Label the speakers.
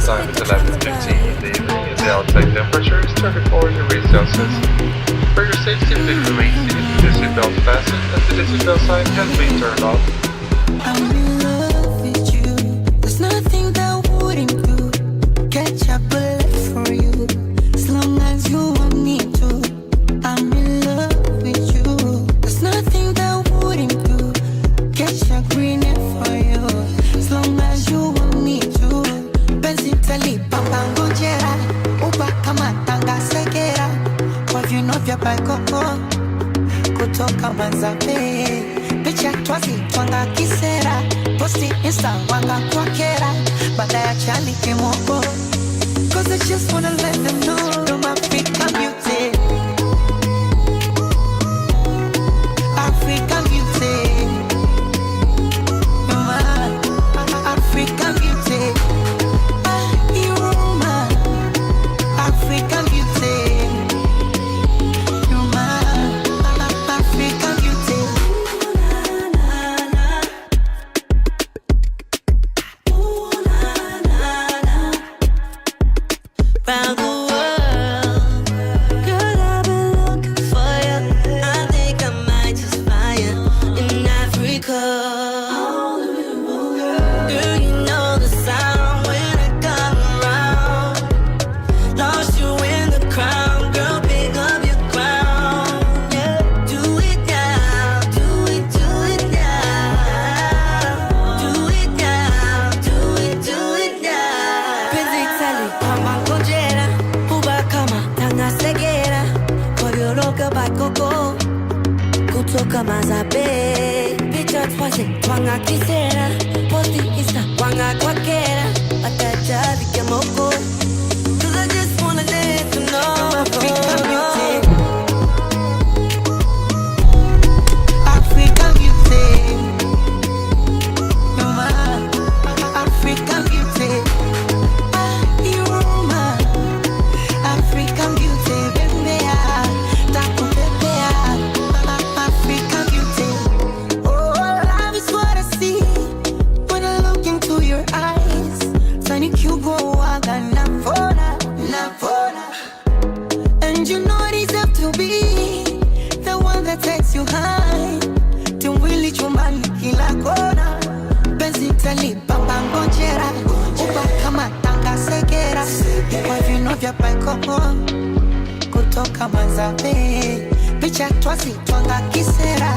Speaker 1: time is 11:15 in the evening and the outside temperature is 34 degrees Celsius. For your safety, please remain seated, the seatbelt fastened, and the seatbelt sign has been turned off.
Speaker 2: I'm in love with you. There's nothing that wouldn't do. Catch a bullet for you, as long as you want me to. I'm in love with you. There's nothing that wouldn't do. Catch a green for you, as long as you want me to. Benzitali pambangojera, uba kama tanga segera. Kwa vino vya baikoko, kutoka Mozambique. Picha twazi twanga kisera, posti insta wanga kwa kera. Baada ya chali kimoko, cause I just wanna let them know you're my African beauty. African beauty. You're my African beauty. You're my African beauty. You're my African beauty.
Speaker 3: Round the world, girl, I've been looking for you. I think I might just find you in Africa. Girl, you know the sound when I come around. Lost you in the crowd, girl, pick up your crown. Yeah, do it now, do it now. Do it now, do it now. Penzi tali kama ngojera, uba kama tanga segera. Koyoroka baikoko, kutoka Mozambique. Picha twazi twanga kisera, posti insta wanga kwa kera. Bataja vikemoko, cause I just wanna let you know.
Speaker 2: African beauty. African beauty. You're my African beauty. You're my African beauty, baby. Takupepea, African beauty. Oh, love is what I see when I look into your eyes. Sunny Cubo, waga navona, navona. And you know it have to be the one that takes you high. Tumwili chumbani kila kona. Benzi tali bamba ngojera, uba kama tanga segera. Kwa vino vya baikoko, kutoka Mozambique. Picha twazi twanga kisera,